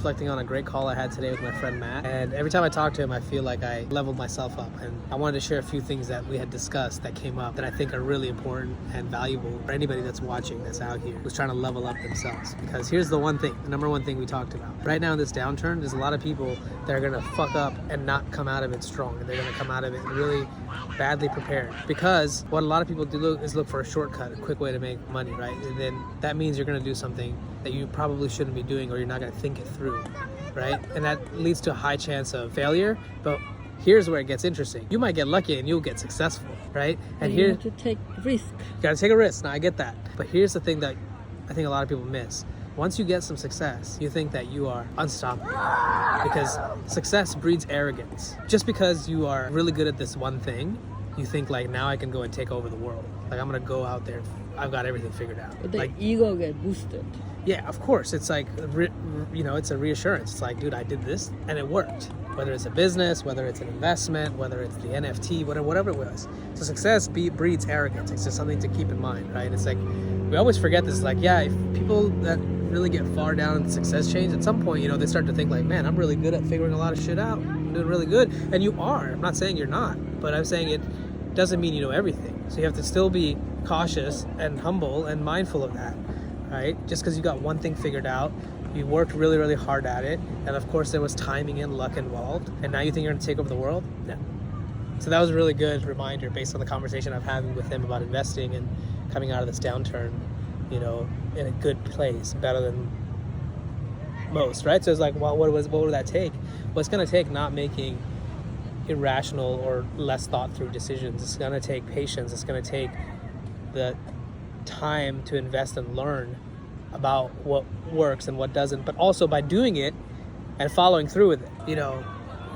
reflecting on a great call I had today with my friend Matt. And every time I talk to him, I feel like I leveled myself up. And I wanted to share a few things that we had discussed that came up that I think are really important and valuable for anybody that's watching, that's out here, who's trying to level up themselves. Because here's the one thing, the number one thing we talked about. Right now in this downturn, there's a lot of people that are gonna fuck up and not come out of it strong. And they're gonna come out of it really badly prepared. Because what a lot of people do is look for a shortcut, a quick way to make money, right? And then that means you're gonna do something that you probably shouldn't be doing, or you're not gonna think it through, right? And that leads to a high chance of failure. But here's where it gets interesting. You might get lucky and you'll get successful, right? And you have to take risk. You gotta take a risk. Now I get that. But here's the thing that I think a lot of people miss. Once you get some success, you think that you are unstoppable, because success breeds arrogance. Just because you are really good at this one thing, you think like, now I can go and take over the world. Like, I'm gonna go out there, I've got everything figured out. But the like, ego get boosted. yeah, of course. It's like, it's a reassurance. It's like, dude, I did this and it worked. Whether it's a business, whether it's an investment, whether it's the NFT, whatever it was. So success breeds arrogance. It's just something to keep in mind, right? It's like, we always forget this. Like, yeah, if people that really get far down in the success chains, at some point, they start to think like, man, I'm really good at figuring a lot of shit out. I'm doing really good. And you are. I'm not saying you're not, but I'm saying it doesn't mean you know everything. So you have to still be cautious and humble and mindful of that, right? Just because you got one thing figured out, you worked really, really hard at it, and of course there was timing and luck involved, and now you think you're gonna take over the world? No. So that was a really good reminder based on the conversation I've had with him about investing and coming out of this downturn, in a good place, better than most, right? So it's like, well, what would that take? Well, it's gonna take not making irrational or less thought through decisions. It's gonna take patience. It's gonna take the time to invest and learn about what works and what doesn't, but also by doing it and following through with it,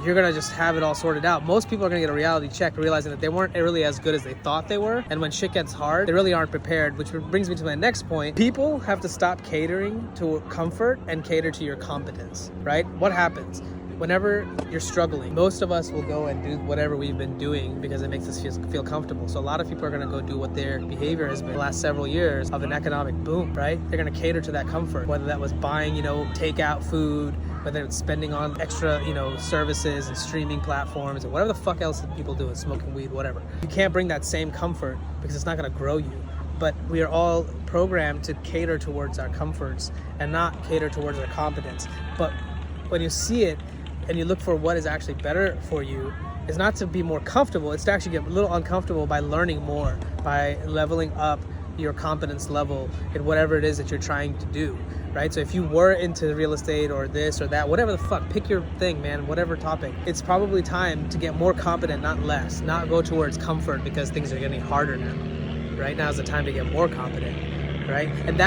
you're gonna just have it all sorted out. Most people are gonna get a reality check realizing that they weren't really as good as they thought they were, and when shit gets hard, they really aren't prepared, which brings me to my next point. People have to stop catering to comfort and cater to your competence, right? What happens? Whenever you're struggling, most of us will go and do whatever we've been doing because it makes us feel comfortable. So a lot of people are gonna go do what their behavior has been the last several years of an economic boom, right? They're gonna cater to that comfort, whether that was buying, takeout food, whether it's spending on extra, services and streaming platforms, or whatever the fuck else that people do, is smoking weed, whatever. You can't bring that same comfort because it's not gonna grow you. But we are all programmed to cater towards our comforts and not cater towards our competence. But when you see it, and you look for what is actually better for you, is not to be more comfortable, it's to actually get a little uncomfortable by learning more, by leveling up your competence level in whatever it is that you're trying to do, right? So if you were into real estate or this or that, whatever the fuck, pick your thing, man, whatever topic. It's probably time to get more competent, not less, not go towards comfort because things are getting harder now. Right now is the time to get more competent, right? And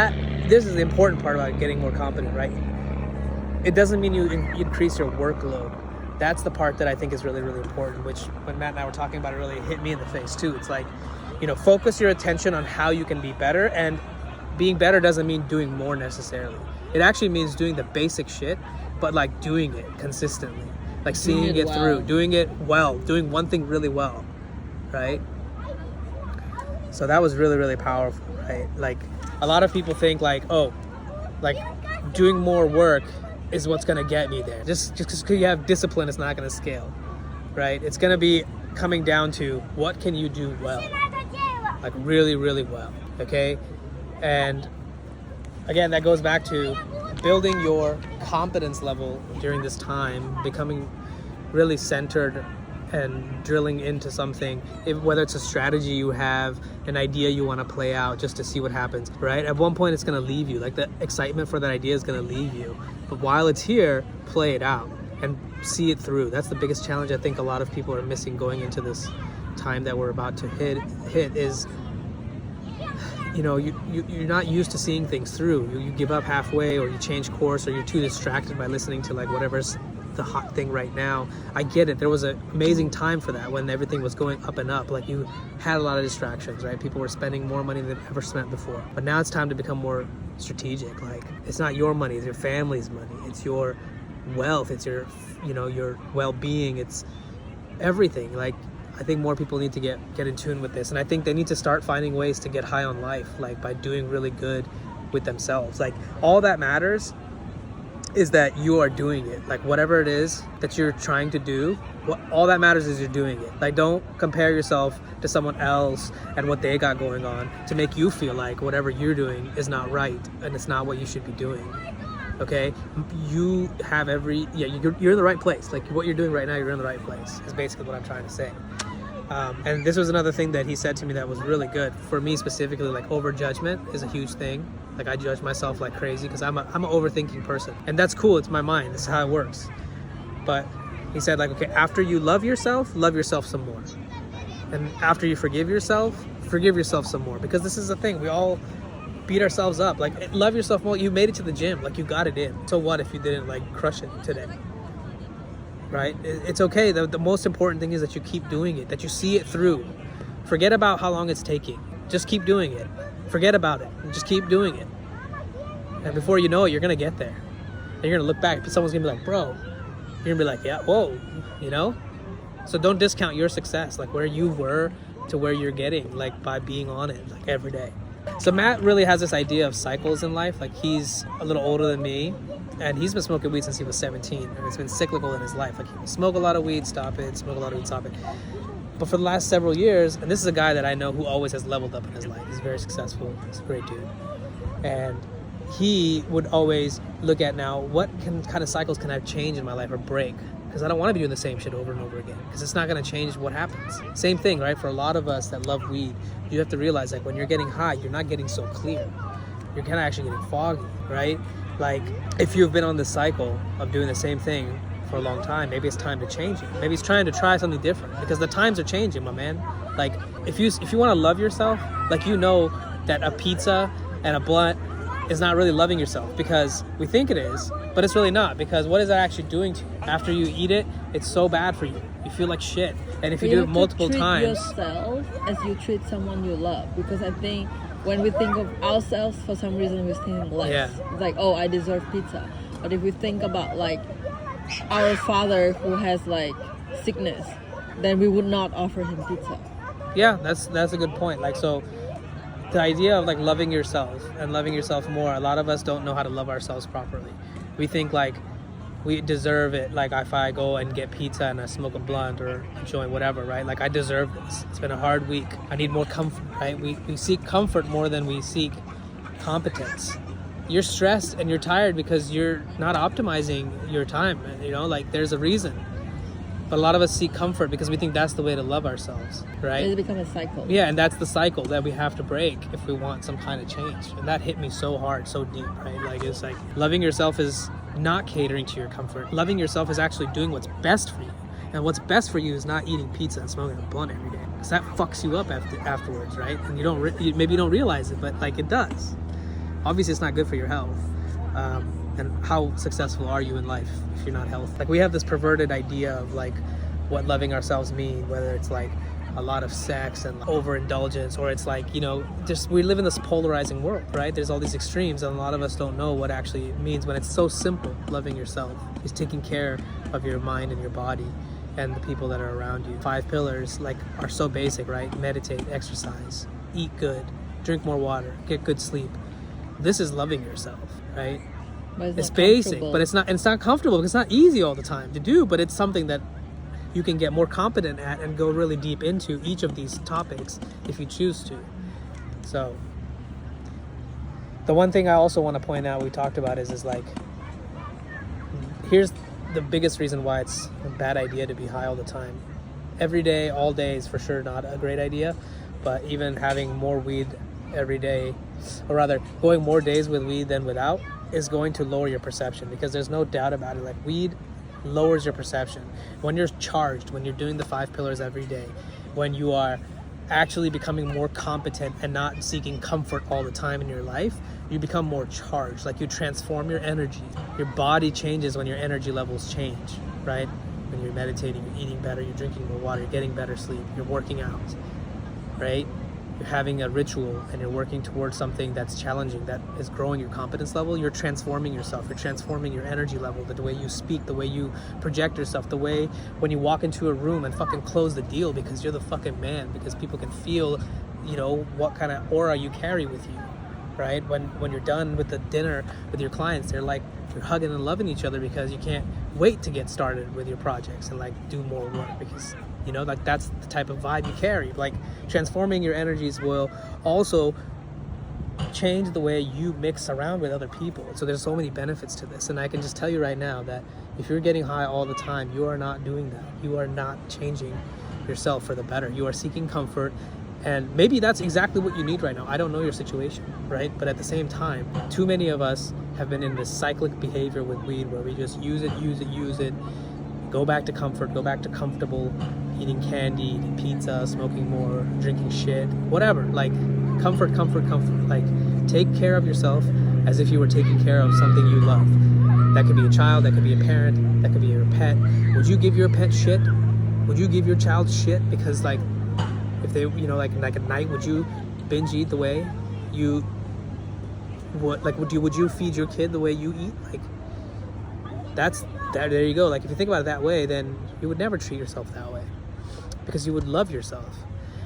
this is the important part about getting more competent, right? It doesn't mean you increase your workload. That's the part that I think is really, really important, which when Matt and I were talking about, it really hit me in the face too. It's like, focus your attention on how you can be better, and being better doesn't mean doing more necessarily. It actually means doing the basic shit, but like doing it consistently, like seeing it through, doing it well, doing one thing really well, right? So that was really, really powerful, right? Like, a lot of people think like, oh, like doing more work is what's gonna get me there. Just because you have discipline, it's not gonna scale, right? It's gonna be coming down to what can you do well, like really, really well, okay? And again, that goes back to building your competence level during this time, becoming really centered and drilling into something, whether it's a strategy you have, an idea you want to play out just to see what happens, right? At one point it's going to leave you, like the excitement for that idea is going to leave you, but while it's here, play it out and see it through. That's the biggest challenge I think a lot of people are missing going into this time that we're about to hit is, you're not used to seeing things through. You give up halfway, or you change course, or you're too distracted by listening to like whatever's the hot thing right now. I get it. There was an amazing time for that when everything was going up and up. Like, you had a lot of distractions, right? People were spending more money than ever spent before. But now it's time to become more strategic. Like, it's not your money, it's your family's money. It's your wealth. It's your, your well-being. It's everything. Like, I think more people need to get in tune with this. And I think they need to start finding ways to get high on life, like by doing really good with themselves. Like, all that matters is that you are doing it. Like whatever it is that you're trying to do, all that matters is you're doing it. Like don't compare yourself to someone else and what they got going on to make you feel like whatever you're doing is not right and it's not what you should be doing. Okay, you have you're in the right place. Like what you're doing right now, you're in the right place is basically what I'm trying to say. And this was another thing that he said to me that was really good for me specifically. Like over judgment is a huge thing. Like I judge myself like crazy because I'm an overthinking person, and that's cool. It's my mind. This is how it works. But he said like, okay, after you love yourself some more, and after you forgive yourself some more, because this is the thing. We all beat ourselves up. Like love yourself more. You made it to the gym. Like you got it in. So what if you didn't like crush it today? Right? It's okay. The most important thing is that you keep doing it, that you see it through. Forget about how long it's taking. Just keep doing it. Forget about it. And just keep doing it. And before you know it, you're going to get there. And you're going to look back. Someone's going to be like, bro. You're going to be like, yeah, whoa. You know? So don't discount your success, like where you were to where you're getting, like by being on it, like every day. So Matt really has this idea of cycles in life. Like he's a little older than me, and he's been smoking weed since he was 17, and it's been cyclical in his life. Like he will smoke a lot of weed, stop it, smoke a lot of weed, stop it. But for the last several years, and this is a guy that I know who always has leveled up in his life. He's very successful. He's a great dude. And he would always look at now, what kind of cycles can I change in my life or break? Because I don't want to be doing the same shit over and over again, because it's not going to change what happens. Same thing, right? For a lot of us that love weed, you have to realize like when you're getting high, you're not getting so clear. You're kind of actually getting foggy, right? Like if you've been on this cycle of doing the same thing for a long time, maybe it's time to change it. Maybe it's trying to try something different, because the times are changing, my man. Like if you want to love yourself, like you know that a pizza and a blunt is not really loving yourself, because we think it is, but it's really not, because what is that actually doing to you? After you eat it, it's so bad for you. You feel like shit. And if you do it multiple times, treat yourself as you treat someone you love, because I think when we think of ourselves, for some reason we're thinking less. Yeah. It's like, oh, I deserve pizza. But if we think about like our father who has like sickness, then we would not offer him pizza. Yeah, that's a good point. Like, so the idea of like loving yourself and loving yourself more, a lot of us don't know how to love ourselves properly. We think like we deserve it. Like if I go and get pizza and I smoke a blunt or a joint, whatever, right? Like I deserve this. It's been a hard week. I need more comfort, right? We seek comfort more than we seek competence. You're stressed and you're tired because you're not optimizing your time. You know, like there's a reason. But a lot of us seek comfort because we think that's the way to love ourselves, right? It's become a cycle. Yeah, and that's the cycle that we have to break if we want some kind of change. And that hit me so hard, so deep, right? Like it's like loving yourself is not catering to your comfort. Loving yourself is actually doing what's best for you. And what's best for you is not eating pizza and smoking a blunt every day, because that fucks you up afterwards, right? And maybe you don't realize it, but like it does. Obviously, it's not good for your health. And how successful are you in life if you're not healthy? Like we have this perverted idea of like what loving ourselves mean, whether it's like a lot of sex and overindulgence, or it's like, you know, just we live in this polarizing world, right? There's all these extremes, and a lot of us don't know what actually it means when it's so simple. Loving yourself is taking care of your mind and your body and the people that are around you. 5 pillars like are so basic, right? Meditate, exercise, eat good, drink more water, get good sleep. This is loving yourself, right? It's basic, but it's not comfortable, because it's not easy all the time to do, but it's something that you can get more competent at and go really deep into each of these topics if you choose to. So the one thing I also want to point out we talked about is like, here's the biggest reason why it's a bad idea to be high all the time. Every day, all day is for sure not a great idea, but even having more weed every day, or rather going more days with weed than without, is going to lower your perception, because there's no doubt about it. Like weed lowers your perception. When you're charged, when you're doing the 5 pillars every day, when you are actually becoming more competent and not seeking comfort all the time in your life, you become more charged. Like you transform your energy. Your body changes when your energy levels change, right? When you're meditating, you're eating better, you're drinking more water, you're getting better sleep, you're working out, right? You're having a ritual and you're working towards something that's challenging, that is growing your competence level. You're transforming yourself. You're transforming your energy level, the way you speak, the way you project yourself, the way when you walk into a room and fucking close the deal because you're the fucking man, because people can feel, you know, what kind of aura you carry with you, right? When you're done with the dinner with your clients, they're like, you're hugging and loving each other because you can't wait to get started with your projects and like do more work, because you know, like that's the type of vibe you carry. Like transforming your energies will also change the way you mix around with other people. So there's so many benefits to this, and I can just tell you right now that if you're getting high all the time, you are not doing that. You are not changing yourself for the better. You are seeking comfort, and maybe that's exactly what you need right now. I don't know your situation, right? But at the same time, too many of us have been in this cyclic behavior with weed where we just use it, go back to comfort, go back to comfortable, eating candy, eating pizza, smoking more, drinking shit, whatever. Like comfort. Like take care of yourself as if you were taking care of something you love. That could be a child, that could be a parent, that could be your pet. Would you give your pet shit? Would you give your child shit? Because like, if they, you know, like at night, would you binge eat the way you would? Like, would you feed your kid the way you eat? Like, there you go. Like, if you think about it that way, then you would never treat yourself that way, because you would love yourself.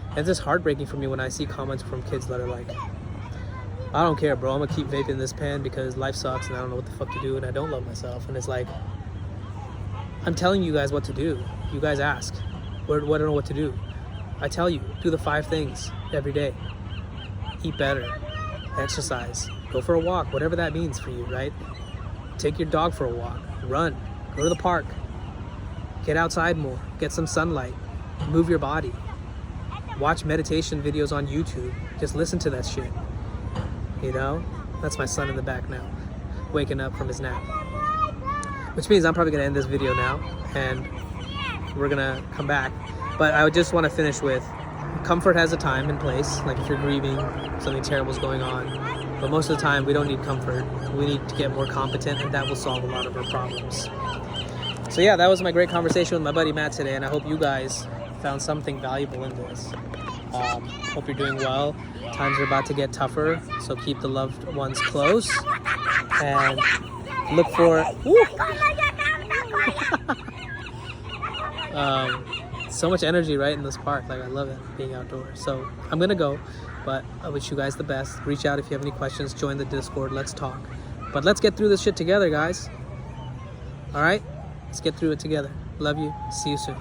And it's just heartbreaking for me when I see comments from kids that are like, I don't care, bro, I'm gonna keep vaping this pen because life sucks and I don't know what the fuck to do and I don't love myself. And it's like, I'm telling you guys what to do. You guys ask, I don't know what to do. I tell you, do the 5 things every day. Eat better, exercise, go for a walk, whatever that means for you, right? Take your dog for a walk, run, go to the park, get outside more, get some sunlight, move your body, watch meditation videos on YouTube, just listen to that shit, you know? That's my son in the back now, waking up from his nap. Which means I'm probably gonna end this video now, and we're gonna come back. But I would just want to finish with, comfort has a time and place. Like if you're grieving, something terrible is going on. But most of the time, we don't need comfort. We need to get more competent, and that will solve a lot of our problems. So yeah, that was my great conversation with my buddy Matt today, and I hope you guys found something valuable in this. Hope you're doing well. Times are about to get tougher, so keep the loved ones close. And look for... so much energy right in this park. Like, I love it being outdoors. So I'm gonna go, but I wish you guys the best. Reach out if you have any questions, join the Discord, let's talk. But let's get through this shit together, guys. All right, let's get through it together. Love you. See you soon.